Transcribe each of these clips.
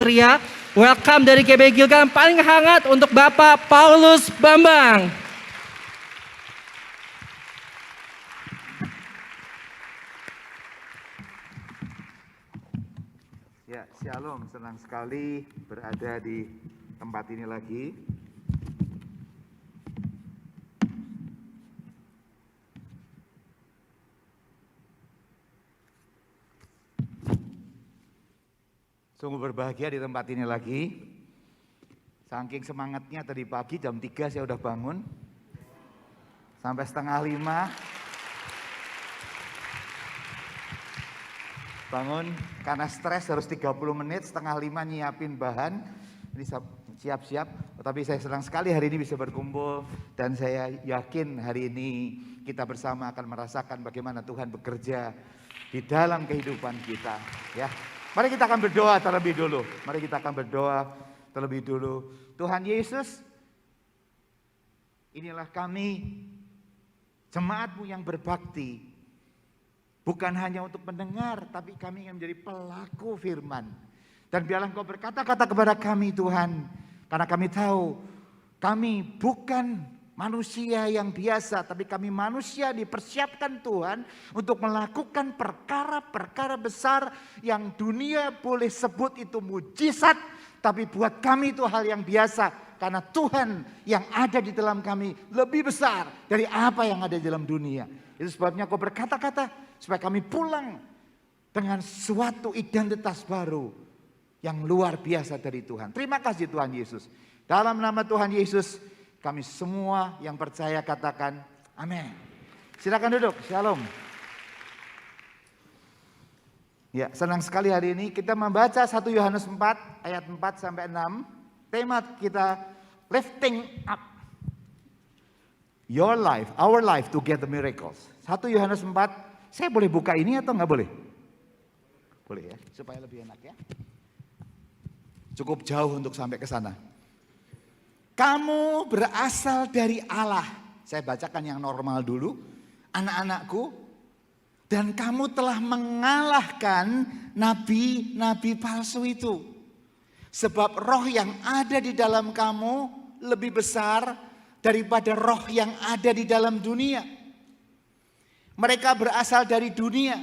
Ria, welcome dari GBI Gilgal paling hangat untuk Bapak Paulus Bambang. Ya, shalom, senang sekali berada di tempat ini lagi. Sungguh berbahagia di tempat ini lagi. Saking semangatnya tadi pagi jam 3 saya udah bangun. Sampai setengah 5. Bangun karena stres harus 30 menit, setengah 5 nyiapin bahan. Ini siap-siap. Tapi saya senang sekali hari ini bisa berkumpul. Dan saya yakin hari ini kita bersama akan merasakan bagaimana Tuhan bekerja di dalam kehidupan kita. Ya. Mari kita akan berdoa terlebih dulu. Mari kita akan berdoa terlebih dulu. Tuhan Yesus, inilah kami, jemaat-Mu yang berbakti. Bukan hanya untuk mendengar, tapi kami yang menjadi pelaku firman. Dan biarlah Engkau berkata-kata kepada kami Tuhan. Karena kami tahu, kami bukan manusia yang biasa, tapi kami manusia dipersiapkan Tuhan untuk melakukan perkara-perkara besar yang dunia boleh sebut itu mujizat, tapi buat kami itu hal yang biasa karena Tuhan yang ada di dalam kami lebih besar dari apa yang ada di dalam dunia. Itu sebabnya Kau berkata-kata supaya kami pulang dengan suatu identitas baru yang luar biasa dari Tuhan. Terima kasih Tuhan Yesus. Dalam nama Tuhan Yesus, kami semua yang percaya katakan amin. Silakan duduk, shalom. Ya, senang sekali hari ini kita membaca 1 Yohanes 4 ayat 4 sampai 6. Tema kita lifting up your life, our life to get the miracles. 1 Yohanes 4, saya boleh buka ini atau enggak boleh? Boleh ya, supaya lebih enak ya. Cukup jauh untuk sampai ke sana. Kamu berasal dari Allah. Saya bacakan yang normal dulu. Anak-anakku. Dan kamu telah mengalahkan nabi-nabi palsu itu. Sebab roh yang ada di dalam kamu lebih besar daripada roh yang ada di dalam dunia. Mereka berasal dari dunia.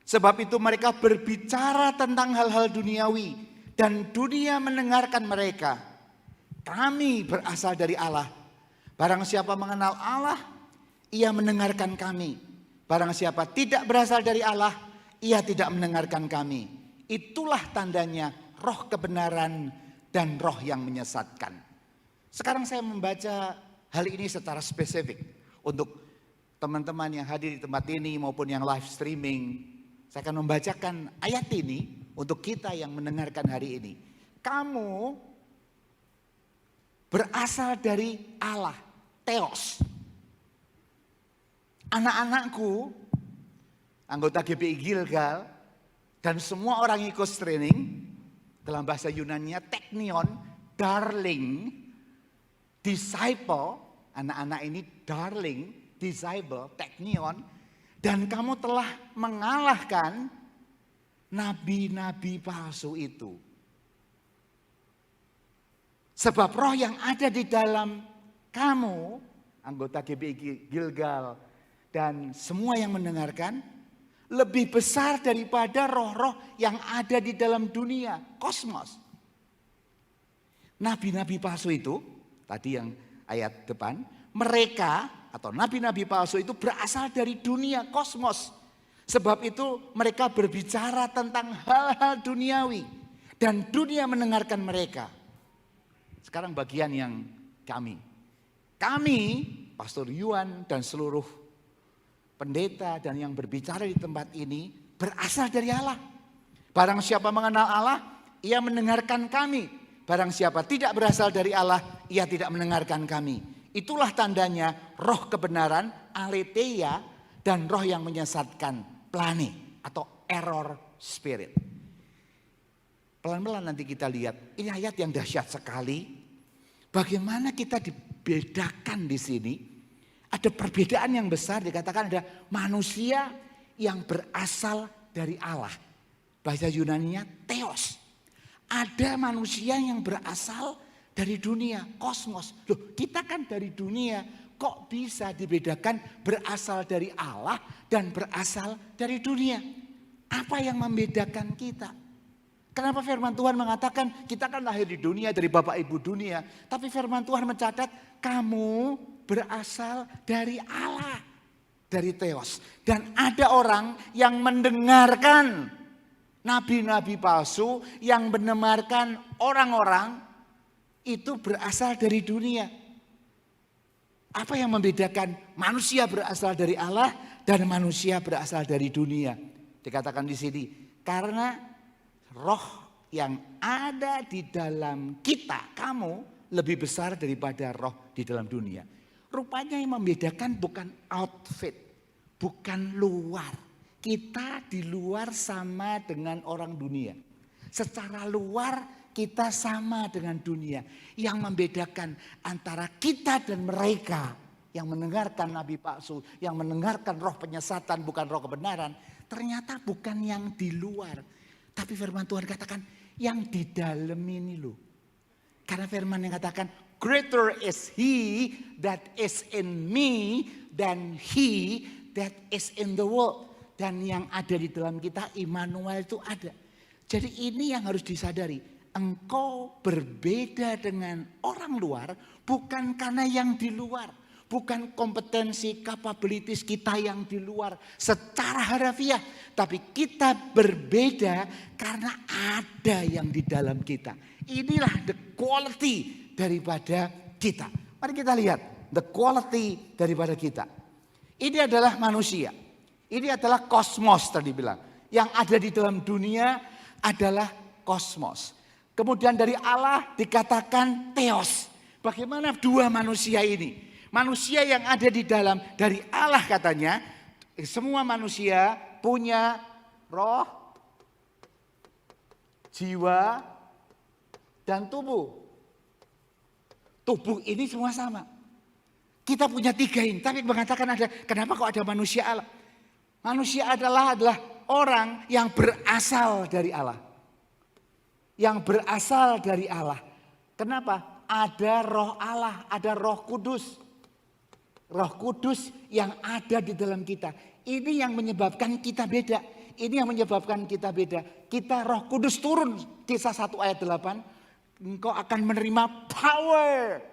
Sebab itu mereka berbicara tentang hal-hal duniawi. Dan dunia mendengarkan mereka. Kami berasal dari Allah. Barang siapa mengenal Allah, ia mendengarkan kami. Barang siapa tidak berasal dari Allah, ia tidak mendengarkan kami. Itulah tandanya roh kebenaran dan roh yang menyesatkan. Sekarang saya membaca hal ini secara spesifik. Untuk teman-teman yang hadir di tempat ini maupun yang live streaming. Saya akan membacakan ayat ini untuk kita yang mendengarkan hari ini. Kamu berasal dari Allah, Theos. Anak-anakku, anggota GBI Gilgal, dan semua orang ikut training, dalam bahasa Yunani teknion, darling, disciple, anak-anak ini darling, disciple, teknion, dan kamu telah mengalahkan nabi-nabi palsu itu. Sebab roh yang ada di dalam kamu, anggota GBI Gilgal, dan semua yang mendengarkan, lebih besar daripada roh-roh yang ada di dalam dunia, kosmos. Nabi-nabi palsu itu, tadi yang ayat depan, mereka atau nabi-nabi palsu itu berasal dari dunia, kosmos. Sebab itu mereka berbicara tentang hal-hal duniawi, dan dunia mendengarkan mereka. Sekarang bagian yang kami, Pastor Yuan dan seluruh pendeta dan yang berbicara di tempat ini berasal dari Allah. Barang siapa mengenal Allah, ia mendengarkan kami. Barang siapa tidak berasal dari Allah, ia tidak mendengarkan kami. Itulah tandanya roh kebenaran, aletheia, dan roh yang menyesatkan, plane atau error spirit. Pelan-pelan nanti kita lihat, ini ayat yang dahsyat sekali. Bagaimana kita dibedakan di sini? Ada perbedaan yang besar, dikatakan ada manusia yang berasal dari Allah. Bahasa Yunaninya Theos. ada manusia yang berasal dari dunia, kosmos. Loh, kita kan dari dunia, kok bisa dibedakan berasal dari Allah dan berasal dari dunia? Apa yang membedakan kita? Kenapa firman Tuhan mengatakan kita kan lahir di dunia dari bapak ibu dunia. Tapi firman Tuhan mencatat kamu berasal dari Allah, dari Theos. Dan ada orang yang mendengarkan nabi-nabi palsu, yang mendengarkan orang-orang itu berasal dari dunia. Apa yang membedakan manusia berasal dari Allah dan manusia berasal dari dunia? Dikatakan di sini, karena roh yang ada di dalam kita, kamu lebih besar daripada roh di dalam dunia. Rupanya yang membedakan bukan outfit, bukan luar. Kita di luar sama dengan orang dunia. Secara luar kita sama dengan dunia. Yang membedakan antara kita dan mereka yang mendengarkan nabi palsu, yang mendengarkan roh penyesatan bukan roh kebenaran, ternyata bukan yang di luar. Tapi firman Tuhan katakan yang di dalam ini loh. Karena firman yang katakan greater is he that is in me than he that is in the world. Dan yang ada di dalam kita, Immanuel itu ada. Jadi ini yang harus disadari. Engkau berbeda dengan orang luar bukan karena yang di luar. Bukan kompetensi, capabilities kita yang di luar secara harafiah. Tapi kita berbeda karena ada yang di dalam kita. Inilah the quality daripada kita. Mari kita lihat the quality daripada kita. Ini adalah manusia. Ini adalah kosmos tadi bilang. Yang ada di dalam dunia adalah kosmos. Kemudian dari Allah dikatakan Theos. Bagaimana dua manusia ini? Manusia yang ada di dalam dari Allah katanya. Semua manusia punya roh, jiwa, dan tubuh. Tubuh ini semua sama. Kita punya tiga ini. Tapi mengatakan ada, kenapa kok ada manusia Allah? Manusia adalah orang yang berasal dari Allah. Yang berasal dari Allah. Kenapa? Ada roh Allah, ada roh kudus. Roh kudus yang ada di dalam kita. Ini yang menyebabkan kita beda. Ini yang menyebabkan kita beda. Kita roh kudus turun. Kisah 1 ayat 8. Engkau akan menerima power.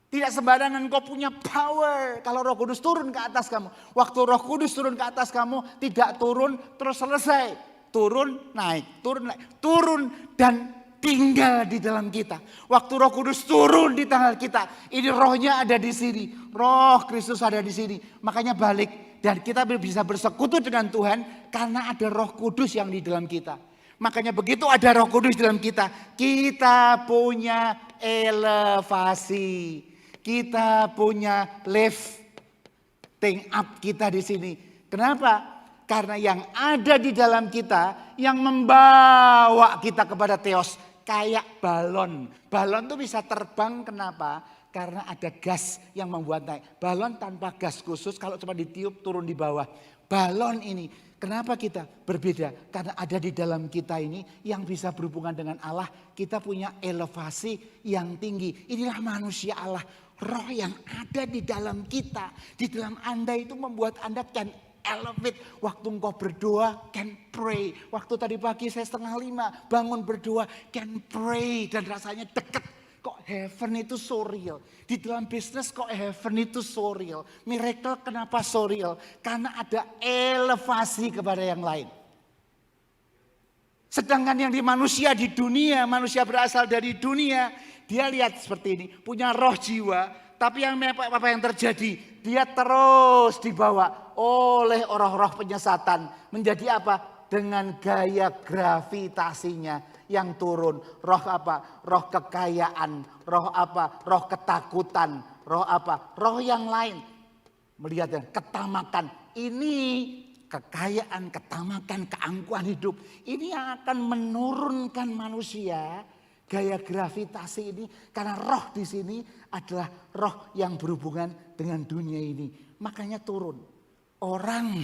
Tidak sembarangan engkau punya power. Kalau roh kudus turun ke atas kamu. Waktu roh kudus turun ke atas kamu. Tidak turun terus selesai. Turun naik. Turun naik. Turun dan tinggal di dalam kita. Waktu roh kudus turun di tengah kita. Ini rohnya ada di sini. Roh Kristus ada di sini. Makanya balik. Dan kita bisa bersekutu dengan Tuhan. Karena ada roh kudus yang di dalam kita. Makanya begitu ada roh kudus di dalam kita. Kita punya elevasi. Kita punya lifting up kita di sini. Kenapa? Karena yang ada di dalam kita yang membawa kita kepada Theos kayak balon. Balon itu bisa terbang kenapa? Karena ada gas yang membuat naik. Balon tanpa gas khusus kalau cuma ditiup turun di bawah. Balon ini kenapa kita berbeda? Karena ada di dalam kita ini yang bisa berhubungan dengan Allah. Kita punya elevasi yang tinggi. Inilah manusia Allah. Roh yang ada di dalam kita, di dalam Anda itu membuat Anda can elevate. Waktu engkau berdoa, can pray. Waktu tadi pagi saya 4:30 bangun berdoa, can pray. Dan rasanya dekat. Kok heaven itu so real. Di dalam bisnis kok heaven itu so real. Miracle kenapa so real? Karena ada elevasi kepada yang lain. Sedangkan yang di manusia di dunia, manusia berasal dari dunia. Dia lihat seperti ini, punya roh jiwa. Tapi yang apa yang terjadi? Dia terus dibawa oleh roh-roh penyesatan. Menjadi apa? Dengan gaya gravitasinya yang turun. Roh apa? Roh kekayaan. Roh apa? Roh ketakutan. Roh apa? Roh yang lain. Melihat yang ketamakan. Ini kekayaan, ketamakan, keangkuhan hidup. Ini yang akan menurunkan manusia. Gaya gravitasi ini karena roh di sini adalah roh yang berhubungan dengan dunia ini. Makanya turun. Orang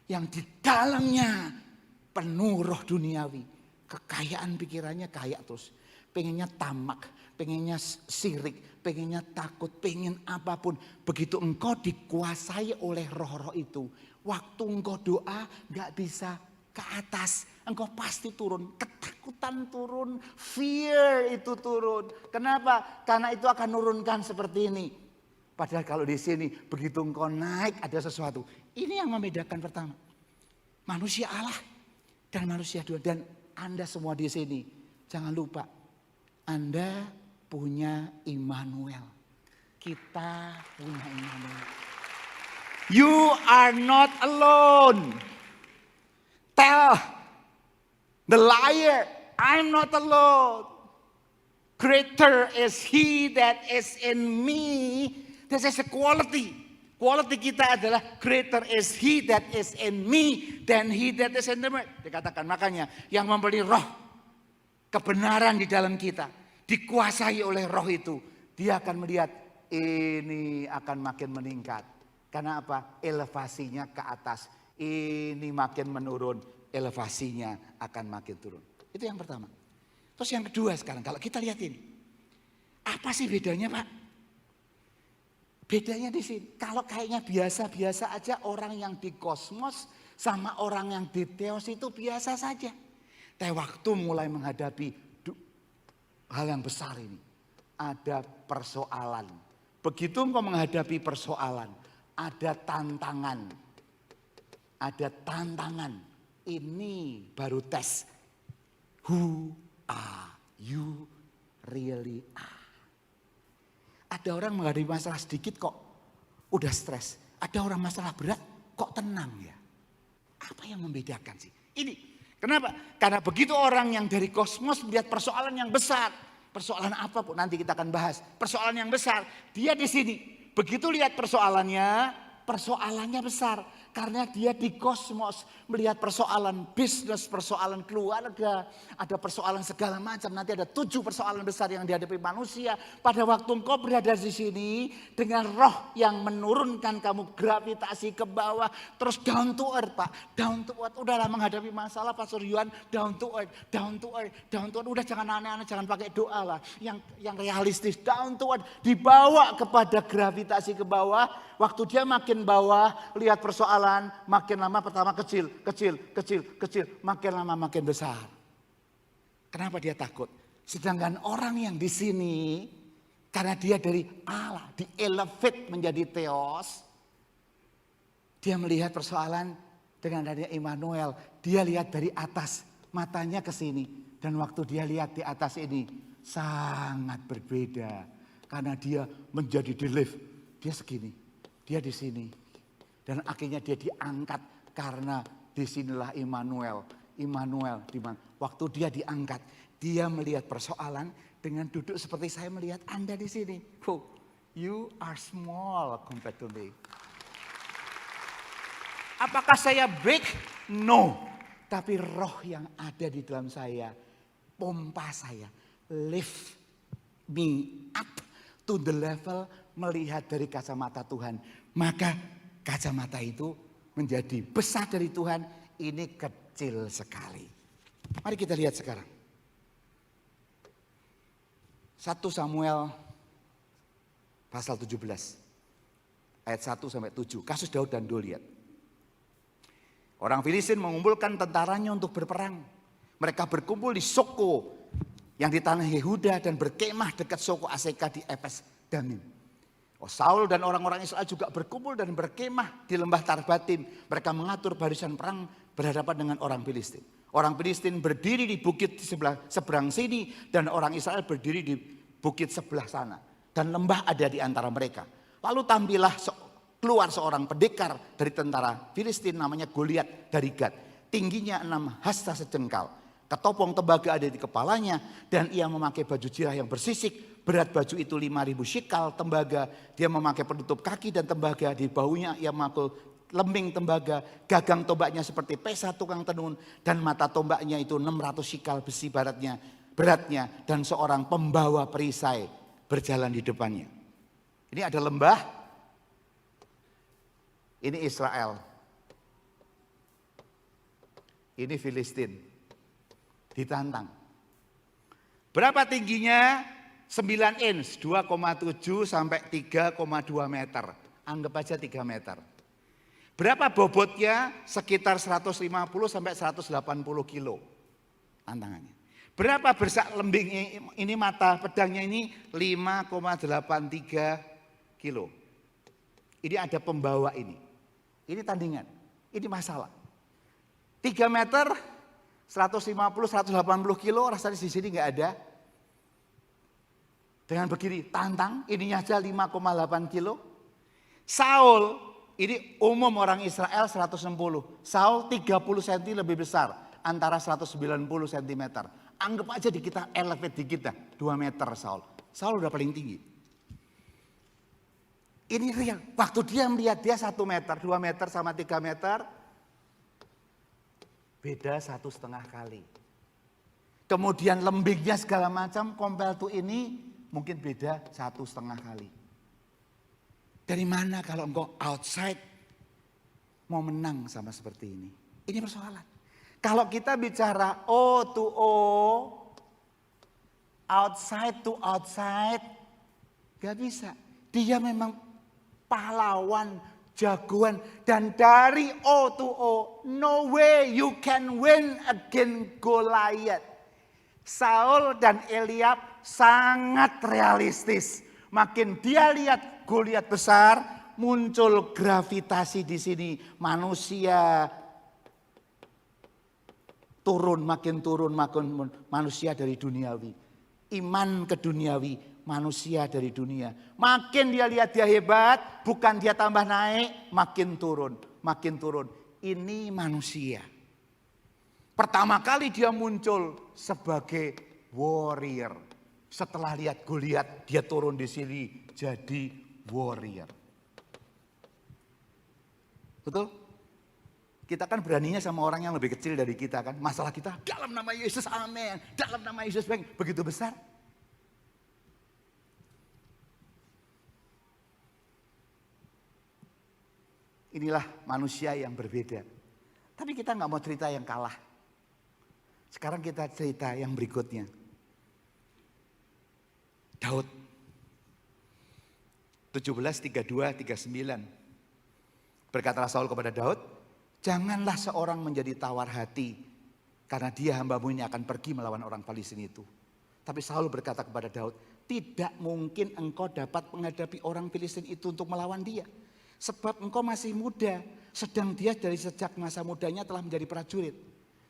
yang di dalamnya penuh roh duniawi. Kekayaan pikirannya kaya terus. Pengennya tamak, pengennya sirik, pengennya takut, pengen apapun. Begitu engkau dikuasai oleh roh-roh itu. Waktu engkau doa gak bisa ke atas. Engkau pasti turun, ketakutan turun, fear itu turun. Kenapa? Karena itu akan nurunkan seperti ini. Padahal kalau di sini begitu engkau naik ada sesuatu. Ini yang membedakan pertama. Manusia Allah dan manusia Tuhan. Dan Anda semua di sini jangan lupa Anda punya Immanuel. Kita punya Immanuel. You are not alone. Tell the liar, I'm not alone. Greater is he that is in me. This is a quality. Quality kita adalah greater is he that is in me than he that is in the world. Dikatakan makanya yang memberi roh kebenaran di dalam kita. Dikuasai oleh roh itu. Dia akan melihat ini akan makin meningkat. Karena apa? Elevasinya ke atas. Ini makin menurun. Elevasinya akan makin turun. Itu yang pertama. Terus yang kedua sekarang. Kalau kita lihat ini. Apa sih bedanya Pak? Bedanya di sini. Kalau kayaknya biasa-biasa aja orang yang di kosmos sama orang yang di teos itu biasa saja. Tapi waktu mulai menghadapi hal yang besar ini. Ada persoalan. Begitu engkau menghadapi persoalan. Ada tantangan. Ada tantangan. Ini baru tes. Who are you really are? Ada orang menghadapi masalah sedikit kok udah stres. Ada orang masalah berat kok tenang ya. Apa yang membedakan sih? Ini. Kenapa? Karena begitu orang yang dari kosmos melihat persoalan yang besar. Persoalan apapun nanti kita akan bahas. Persoalan yang besar. Dia di sini. Begitu lihat persoalannya besar. Karena dia di kosmos melihat persoalan bisnis, persoalan keluarga. Ada persoalan segala macam. Nanti ada 7 persoalan besar yang dihadapi manusia. Pada waktu engkau berada di sini dengan roh yang menurunkan kamu gravitasi ke bawah. Terus down to earth Pak. Down to earth. Udahlah menghadapi masalah Pastor Yuhan. Down to earth. Down to earth. Down to earth. Udah jangan aneh-aneh. Jangan pakai doa lah. Yang realistis. Down to earth. Dibawa kepada gravitasi ke bawah. Waktu dia makin bawah, lihat persoalan, makin lama pertama kecil. Makin lama makin besar. Kenapa dia takut? Sedangkan orang yang di sini, karena dia dari Allah, di elevate menjadi theos. Dia melihat persoalan dengan adanya Immanuel. Dia lihat dari atas, matanya ke sini. Dan waktu dia lihat di atas ini, sangat berbeda. Karena dia menjadi di lift, dia segini. Dia di sini. Dan akhirnya dia diangkat karena disinilah Immanuel. Immanuel di mana? Waktu dia diangkat, dia melihat persoalan dengan duduk seperti saya melihat Anda di sini. Oh, you are small compared to me. Apakah saya big? No. Tapi roh yang ada di dalam saya, pompa saya, lift me up to the level melihat dari kacamata Tuhan. Maka kacamata itu menjadi besar dari Tuhan. Ini kecil sekali. Mari kita lihat sekarang. 1 Samuel pasal 17. Ayat 1 sampai 7. Kasus Daud dan Goliat. Orang Filistin mengumpulkan tentaranya untuk berperang. Mereka berkumpul di Soko yang di tanah Yehuda dan berkemah dekat Soko Aseka di Epes Damim. Saul dan orang-orang Israel juga berkumpul dan berkemah di lembah Tarbatim. Mereka mengatur barisan perang berhadapan dengan orang Filistin. Orang Filistin berdiri di bukit di seberang sini dan orang Israel berdiri di bukit sebelah sana. Dan lembah ada di antara mereka. Lalu tampillah keluar seorang pendekar dari tentara Filistin namanya Goliat dari Gat. Tingginya 6 hasta sejengkal. Ketopong tembaga ada di kepalanya dan ia memakai baju jirah yang bersisik. Berat baju itu 5.000 shikal tembaga. Dia memakai penutup kaki dan tembaga. Di bahunya ia memakul lembing tembaga. Gagang tombaknya seperti pesa tukang tenun. Dan mata tombaknya itu 600 shikal besi beratnya. Dan seorang pembawa perisai berjalan di depannya. Ini ada lembah. Ini Israel. Ini Filistin. ditantang. Berapa tingginya? 9 inch, 2,7 sampai 3,2 meter. Anggap aja 3 meter. Berapa bobotnya? Sekitar 150 sampai 180 kilo tantangannya. Berapa besar lembing ini, mata pedangnya ini? 5,83 kilo. Ini ada pembawa ini. Ini tandingan, ini masalah. 3 meter, 150, 180 kilo, rasanya di sini nggak ada. Dengan begini, tantang, ininya aja 5,8 kilo. Saul, ini umum orang Israel 160. Saul 30 cm lebih besar, antara 190 cm. Anggap aja di kita elevate dikit dah, 2 meter Saul. Saul udah paling tinggi. Ini real, waktu dia melihat dia 1 meter, 2 meter sama 3 meter, beda 1,5 kali. Kemudian lembingnya segala macam, compare to ini mungkin beda 1,5 kali. Dari mana kalau engkau outside mau menang sama seperti ini? Ini persoalan. Kalau kita bicara O to O, outside to outside, gak bisa. Dia memang pahlawan, jagoan. Dan dari O to O, no way you can win against Goliath. Saul dan Eliab sangat realistis. Makin dia lihat Goliat besar, muncul gravitasi di sini. Manusia turun, makin manusia dari duniawi. Iman ke duniawi, manusia dari dunia. Makin dia lihat dia hebat, bukan dia tambah naik, makin turun, makin turun. Ini manusia. Pertama kali dia muncul sebagai warrior. Setelah lihat Goliat, dia turun di sini jadi warrior. Betul? Kita kan beraninya sama orang yang lebih kecil dari kita kan. Masalah kita, dalam nama Yesus amin. Dalam nama Yesus bang. Begitu besar. Inilah manusia yang berbeda. Tapi kita nggak mau cerita yang kalah. Sekarang kita cerita yang berikutnya. Daud. 17:32-39. Berkatalah Saul kepada Daud, janganlah seorang menjadi tawar hati, karena dia hambamu ini akan pergi melawan orang Filistin itu. Tapi Saul berkata kepada Daud, tidak mungkin engkau dapat menghadapi orang Filistin itu untuk melawan dia. Sebab engkau masih muda, sedang dia dari sejak masa mudanya telah menjadi prajurit.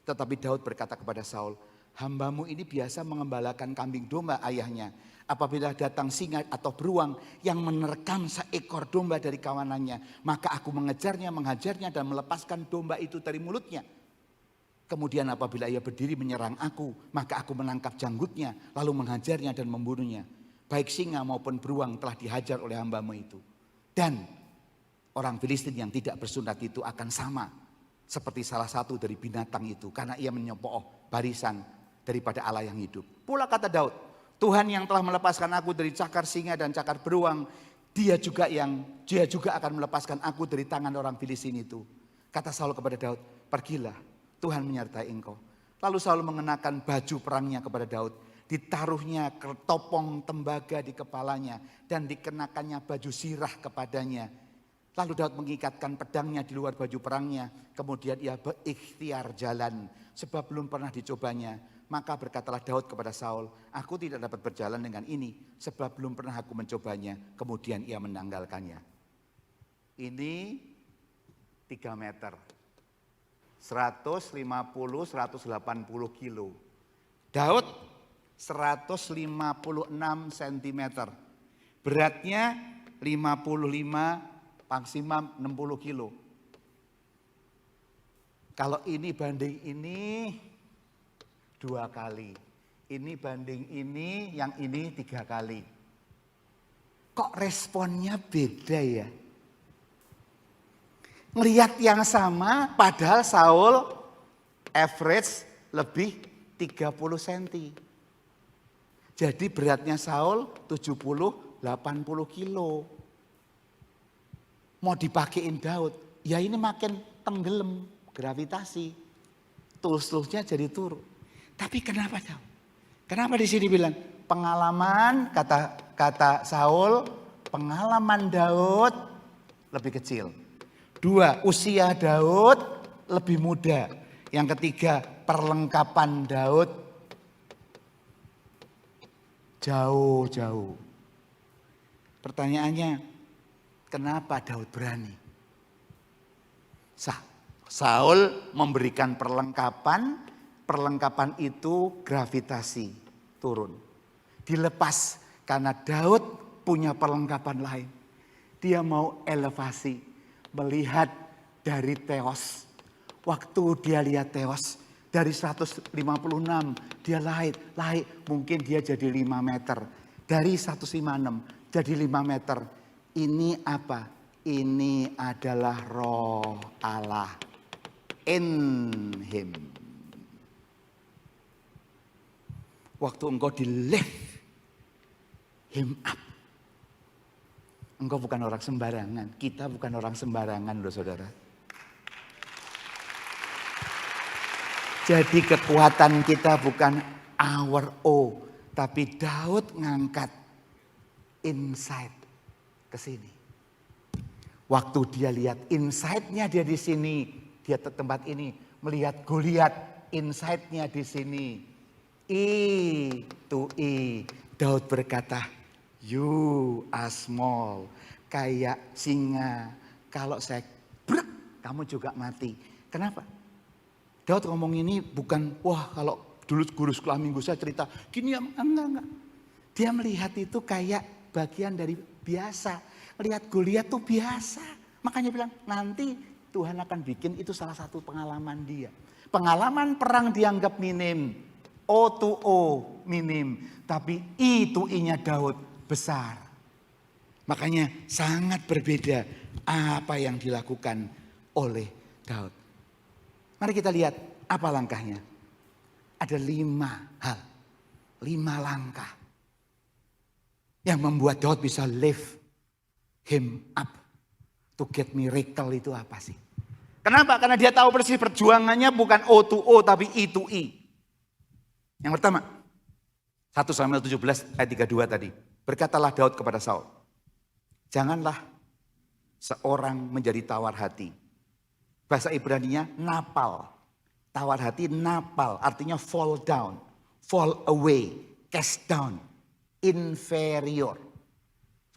Tetapi Daud berkata kepada Saul, hambamu ini biasa mengembalakan kambing domba ayahnya. Apabila datang singa atau beruang yang menerkam seekor domba dari kawanannya, maka aku mengejarnya, menghajarnya dan melepaskan domba itu dari mulutnya. Kemudian apabila ia berdiri menyerang aku, maka aku menangkap janggutnya, lalu menghajarnya dan membunuhnya. Baik singa maupun beruang telah dihajar oleh hambamu itu. Dan orang Filistin yang tidak bersunat itu akan sama seperti salah satu dari binatang itu, karena ia menyepooh barisan daripada Allah yang hidup. Pula kata Daud, Tuhan yang telah melepaskan aku dari cakar singa dan cakar beruang, dia juga akan melepaskan aku dari tangan orang Filistin itu. Kata Saul kepada Daud, pergilah, Tuhan menyertai engkau. Lalu Saul mengenakan baju perangnya kepada Daud, ditaruhnya topong tembaga di kepalanya dan dikenakannya baju sirah kepadanya. Lalu Daud mengikatkan pedangnya di luar baju perangnya, kemudian ia berikhtiar jalan sebab belum pernah dicobanya. Maka berkatalah Daud kepada Saul, aku tidak dapat berjalan dengan ini sebab belum pernah aku mencobanya. Kemudian ia menanggalkannya. Ini 3 meter, 150-180 kilo. Daud 156 cm, beratnya 55, maksimum 60 kilo. Kalau ini banding ini 2 kali. Ini banding ini, yang ini 3 kali. Kok responnya beda ya? Ngelihat yang sama, padahal Saul average lebih 30 cm. Jadi beratnya Saul 70-80 kilo. Mau dipakein Daud, ya ini makin tenggelam, gravitasi. Tools-toolsnya jadi turun. Tapi kenapa Daud? Kenapa di sini bilang pengalaman, kata Saul, pengalaman Daud lebih kecil. 2, usia Daud lebih muda. Yang ketiga, perlengkapan Daud jauh-jauh. Pertanyaannya, kenapa Daud berani? Saul memberikan perlengkapan itu gravitasi turun. Dilepas karena Daud punya perlengkapan lain. Dia mau elevasi, melihat dari Teos. Waktu dia lihat Teos, dari 156 dia naik, mungkin dia jadi 5 meter. Dari 156 jadi 5 meter. Ini apa? Ini adalah roh Allah. In him. Waktu engkau di lift him up. Engkau bukan orang sembarangan. Kita bukan orang sembarangan loh saudara. Jadi kekuatan kita bukan our own. Tapi Daud ngangkat insight ke sini. Waktu dia lihat insight-nya dia di sini. Dia ke tempat ini. Melihat Goliat, insight-nya di sini. Daud berkata, you are small. Kayak singa. Kalau saya brek, kamu juga mati. Kenapa? Daud ngomong ini bukan, wah kalau dulu guru sekolah minggu saya cerita, gini ya, enggak. Dia melihat itu kayak bagian dari biasa. Lihat Goliat tuh biasa. Makanya bilang, nanti Tuhan akan bikin itu salah satu pengalaman dia. Pengalaman perang dianggap minim. O to O minim. Tapi I to I-nya Daud besar. Makanya sangat berbeda apa yang dilakukan oleh Daud. Mari kita lihat apa langkahnya. Ada 5 hal. 5 langkah. Yang membuat Daud bisa lift him up. To get miracle itu apa sih? Kenapa? Karena dia tahu persis perjuangannya bukan O to O tapi I to I. Yang pertama. 1 Samuel 17 ayat 32 tadi. Berkatalah Daud kepada Saul. Janganlah seorang menjadi tawar hati. Bahasa Ibraninya napal. Tawar hati napal artinya fall down. Fall away. Cast down. Inferior.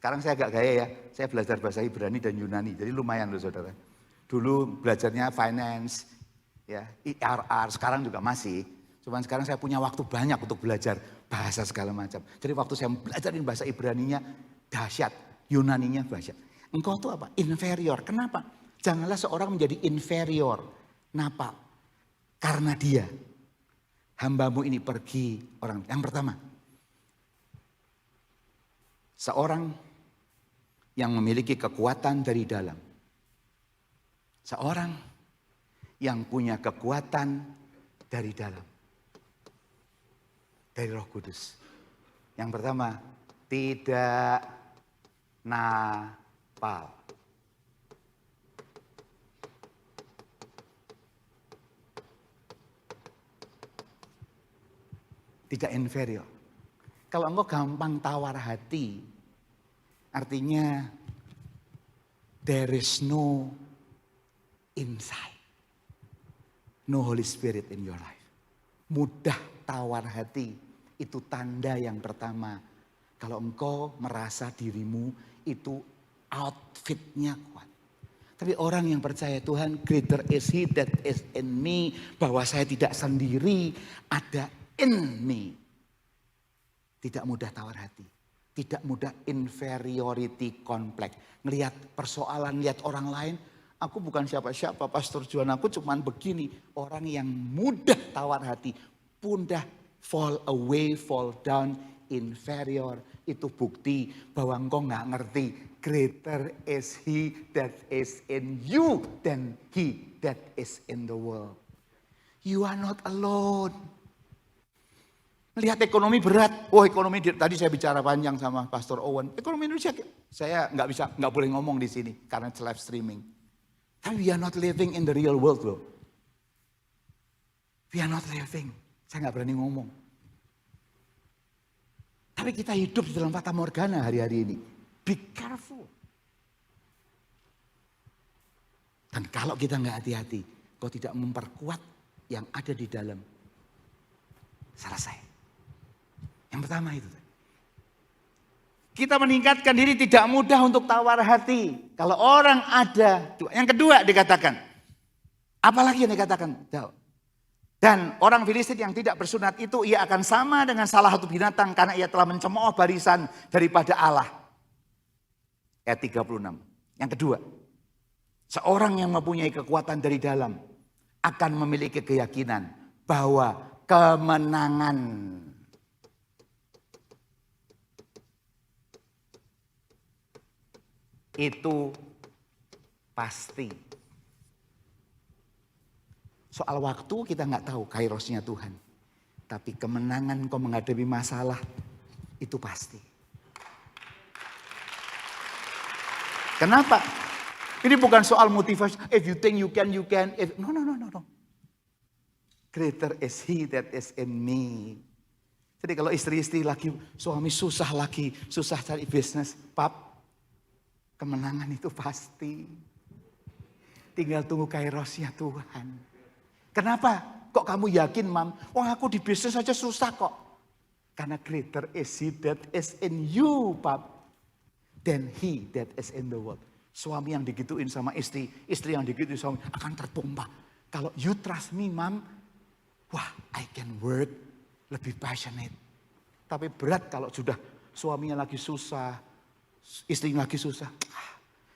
Sekarang saya agak gaya ya. Saya belajar bahasa Ibrani dan Yunani. Jadi lumayan loh saudara. Dulu belajarnya finance. Ya, IRR. Sekarang juga masih. Cuman sekarang saya punya waktu banyak untuk belajar bahasa segala macam. Jadi waktu saya belajarin bahasa Ibraninya dahsyat. Yunaninya dahsyat. Engkau tuh apa? Inferior. Kenapa? Janganlah seorang menjadi inferior. Kenapa? Karena dia. Hambamu ini pergi orang. Yang pertama. Seorang yang memiliki kekuatan dari dalam. Seorang yang punya kekuatan dari dalam. Dari Roh Kudus. Yang pertama. Tidak napal. Tidak inferior. Kalau engkau gampang tawar hati, artinya there is no insight. No Holy Spirit in your life. Mudah tawar hati, itu tanda yang pertama. Kalau engkau merasa dirimu itu outfitnya kuat. Tapi orang yang percaya Tuhan, greater is He that is in me, bahwa saya tidak sendiri, ada in me. Tidak mudah tawar hati. Tidak mudah inferiority complex. Ngelihat persoalan, lihat orang lain. Aku bukan siapa-siapa, Pastor Juan, aku cuman begini. Orang yang mudah tawar hati. Mudah fall away, fall down, inferior. Itu bukti bahwa engkau gak ngerti. Greater is He that is in you than he that is in the world. You are not alone. Lihat ekonomi berat. Oh ekonomi, tadi saya bicara panjang sama Pastor Owen. Ekonomi Indonesia, saya nggak boleh ngomong di sini karena it's live streaming. Tapi we are not living in the real world loh. We are not living. Saya nggak berani ngomong. Tapi kita hidup di dalam fata morgana hari-hari ini. Be careful. Dan kalau kita nggak hati-hati, kau tidak memperkuat yang ada di dalam, selesai. Yang pertama itu. Kita meningkatkan diri tidak mudah untuk tawar hati. Kalau orang ada, yang kedua dikatakan, apalagi yang dikatakan? Dan orang Filistin yang tidak bersunat itu, ia akan sama dengan salah satu binatang karena ia telah mencemooh barisan daripada Allah. Ayat 36. Yang kedua, seorang yang mempunyai kekuatan dari dalam akan memiliki keyakinan bahwa kemenangan itu pasti. Soal waktu kita nggak tahu kairosnya Tuhan. Tapi kemenangan kau menghadapi masalah itu pasti. Kenapa? Ini bukan soal motivasi. If you think you can, you can. No. Greater is He that is in me. Jadi kalau istri-istri lagi, suami susah cari bisnis. Pap, kemenangan itu pasti. Tinggal tunggu kairosnya Tuhan. Kenapa? Kok kamu yakin, Mam? Wah, aku di bisnis saja susah kok. Karena greater is He that is in you, Pap, than he that is in the world. Suami yang digituin sama istri yang digituin suami akan terpompa. Kalau you trust me, Mam, wah, I can work lebih passionate. Tapi berat kalau sudah suaminya lagi susah, istrinya lagi susah.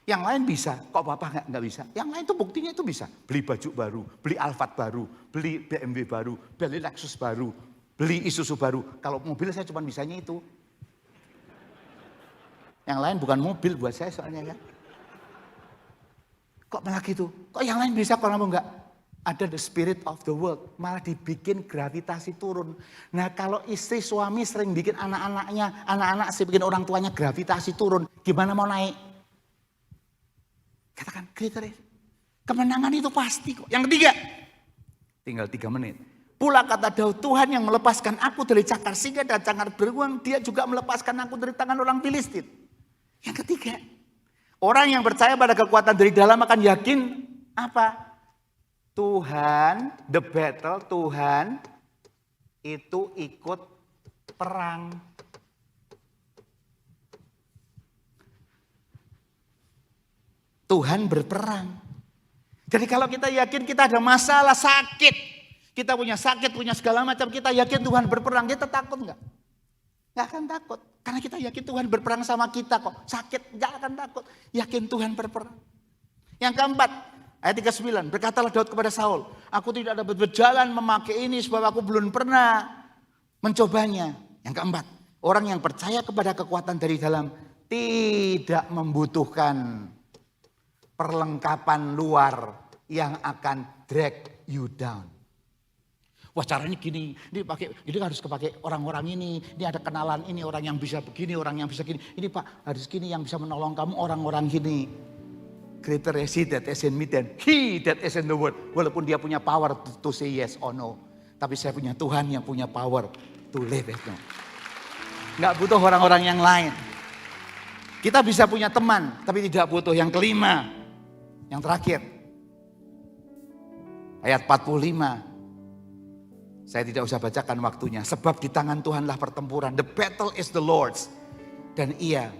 Yang lain bisa, kok Bapak nggak bisa? Yang lain tuh buktinya itu bisa. Beli baju baru, beli Alphard baru, beli BMW baru, beli Lexus baru, beli Isuzu baru. Kalau mobil saya cuma bisanya itu. Yang lain bukan mobil buat saya soalnya ya. Kok malah gitu? Kok yang lain bisa, kok kamu enggak? Ada the spirit of the world. Malah dibikin gravitasi turun. Nah kalau istri suami sering bikin anak-anak sih bikin orang tuanya gravitasi turun. Gimana mau naik? Katakan kriteria. Kemenangan itu pasti kok. Yang ketiga. Tinggal 3 menit. Pula kata Daud, Tuhan yang melepaskan aku dari cakar singa dan cakar beruang. Dia juga melepaskan aku dari tangan orang Filistin. Yang ketiga. Orang yang percaya pada kekuatan dari dalam akan yakin apa? Tuhan, the battle, Tuhan itu ikut perang. Tuhan berperang. Jadi kalau kita yakin kita ada masalah, sakit. Kita punya sakit, punya segala macam. Kita yakin Tuhan berperang. Kita takut enggak? Enggak akan takut. Karena kita yakin Tuhan berperang sama kita kok. Sakit, enggak akan takut. Yakin Tuhan berperang. Yang keempat, ayat 39. Berkatalah Daud kepada Saul. Aku tidak dapat berjalan memakai ini sebab aku belum pernah mencobanya. Yang keempat, orang yang percaya kepada kekuatan dari dalam tidak membutuhkan perlengkapan luar yang akan drag you down. Wah caranya gini, ini harus kepakai orang-orang ini ada kenalan ini, orang yang bisa begini, orang yang bisa gini. Ini Pak harus gini yang bisa menolong kamu orang-orang gini. Greater is He that is in me than he that is in the world. Walaupun dia punya power to say yes or no. Tapi saya punya Tuhan yang punya power to live it no. Nggak butuh orang-orang yang lain. Kita bisa punya teman, tapi tidak butuh yang kelima. Yang terakhir, ayat 45. Saya tidak usah bacakan waktunya. Sebab di tangan Tuhanlah pertempuran. The battle is the Lord's. Dan Ia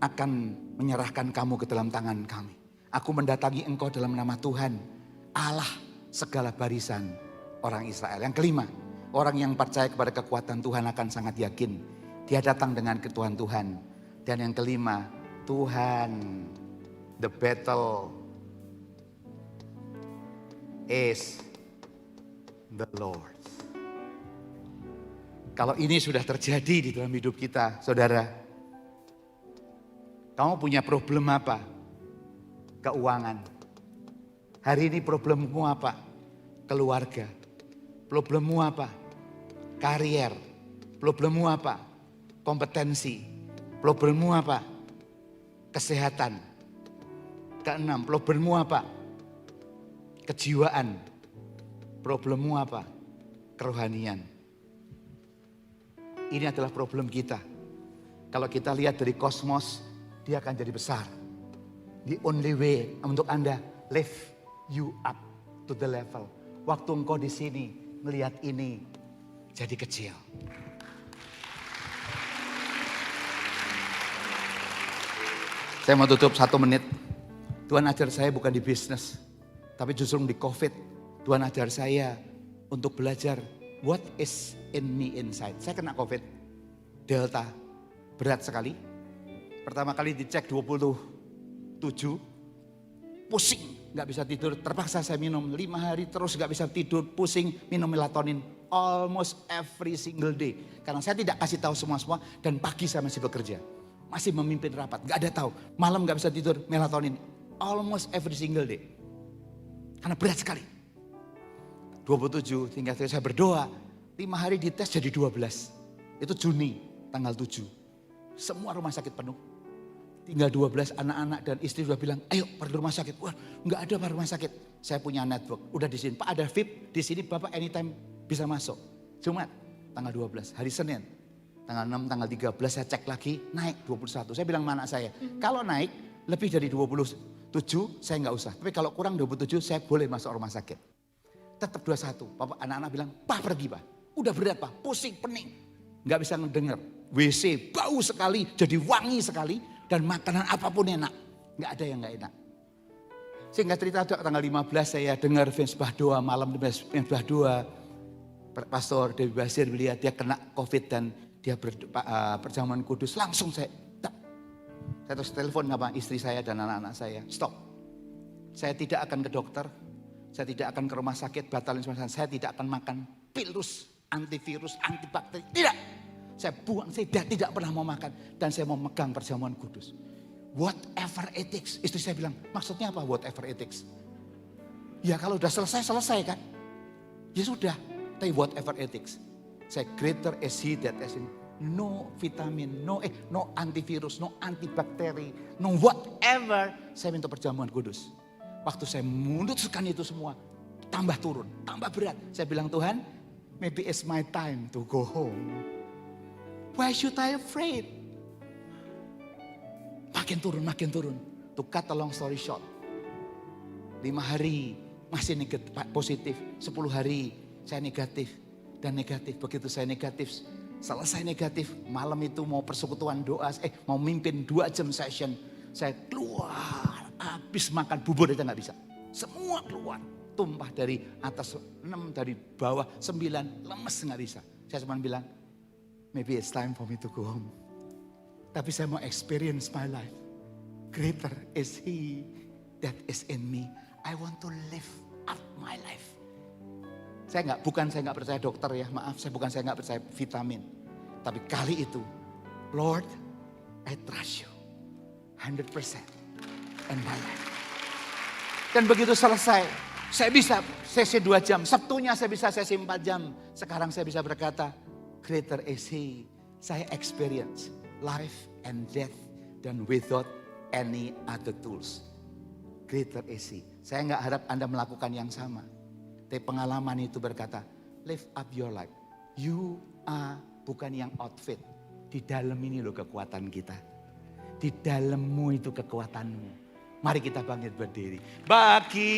akan menyerahkan kamu ke dalam tangan kami. Aku mendatangi engkau dalam nama Tuhan, Allah segala barisan orang Israel. Yang kelima, orang yang percaya kepada kekuatan Tuhan akan sangat yakin. Dia datang dengan ketuhan Tuhan. Dan yang kelima, Tuhan, the battle is the Lord. Kalau ini sudah terjadi di dalam hidup kita, saudara, kamu punya problem apa? Keuangan. Hari ini problemmu apa? Keluarga. Problemmu apa? Karier. Problemmu apa? Kompetensi. Problemmu apa? Kesehatan. Keenam, problemmu apa? Kejiwaan. Problemmu apa? kerohanian. Ini adalah problem kita. Kalau kita lihat dari kosmos, dia akan jadi besar. The only way untuk Anda lift you up to the level. Waktu engkau di sini melihat ini jadi kecil. Saya mau tutup 1 menit. Tuhan ajar saya bukan di bisnis, tapi justru di COVID. Tuhan ajar saya untuk belajar what is in me inside. Saya kena COVID, Delta, berat sekali. Pertama kali dicek 27, pusing, gak bisa tidur. Terpaksa saya minum 5 hari terus gak bisa tidur, pusing, minum melatonin. Almost every single day. Karena saya tidak kasih tahu semua-semua dan pagi saya masih bekerja. Masih memimpin rapat, gak ada tahu. Malam gak bisa tidur, melatonin. Almost every single day. Karena berat sekali. 27, tinggal saya berdoa. 5 hari dites jadi 12. Itu Juni, tanggal 7. Semua rumah sakit penuh. Tinggal 12 anak-anak dan istri sudah bilang, ayo pergi rumah sakit. Wah, nggak ada Pak rumah sakit. Saya punya network, udah di sini. Pak ada VIP, di sini Bapak anytime bisa masuk. Jumat, tanggal 12, hari Senin. Tanggal 6, tanggal 13 saya cek lagi, naik 21. Saya bilang sama anak saya, kalau naik lebih dari 27, saya nggak usah. Tapi kalau kurang 27, saya boleh masuk rumah sakit. Tetap 21, Bapak anak-anak bilang, Pak pergi Pak. Udah berat Pak, pusing, pening. Nggak bisa ngedenger. WC bau sekali, jadi wangi sekali. Dan makanan apapun enak. Nggak ada yang nggak enak. Singkat cerita tanggal 15 saya dengar Mezbah Doa, malam Mezbah Doa. Pastor Dewi Basir melihat dia kena COVID dan dia perjamuan kudus. Langsung saya terus telepon sama istri saya dan anak-anak saya. Stop. Saya tidak akan ke dokter. Saya tidak akan ke rumah sakit, batalin semua. Saya tidak akan makan pilus, antivirus, antibakteri. Tidak. Saya buang, saya tidak pernah mau makan. Dan saya mau megang perjamuan kudus. Whatever it takes. Istri saya bilang, maksudnya apa whatever it takes? Ya kalau udah selesai kan. Ya sudah. Tapi whatever it takes. Saya greater is he that is in. No vitamin, no antivirus, no antibakteri, no whatever. Saya minta perjamuan kudus. Waktu saya memutuskan itu semua, tambah turun, tambah berat. Saya bilang, Tuhan, maybe it's my time to go home. Why should I afraid? Makin turun. To cut a long story short. 5 hari masih negatif, positif. 10 hari saya negatif. Dan negatif, begitu saya negatif. Selesai negatif, malam itu mau persekutuan doa. Mau mimpin 2 jam session. Saya keluar, habis makan bubur aja gak bisa. Semua keluar. Tumpah dari atas 6, dari bawah 9, lemes gak bisa. Saya cuma bilang, maybe it's time for me to go home. Tapi saya mau experience my life. Greater is he that is in me. I want to live up my life. Saya nggak percaya dokter ya, maaf. Saya nggak percaya vitamin. Tapi kali itu, Lord, I trust you 100% in my life. Dan begitu selesai, saya bisa sesi 2 jam. Sabtunya saya bisa sesi 4 jam. Sekarang saya bisa berkata, greater is he. Saya experience life and death dan without any other tools. Greater is he. Saya nggak harap Anda melakukan yang sama. Tapi pengalaman itu berkata, live up your life. You are bukan yang outfit. Di dalam ini loh kekuatan kita. Di dalammu itu kekuatanmu. Mari kita bangkit berdiri. Bagi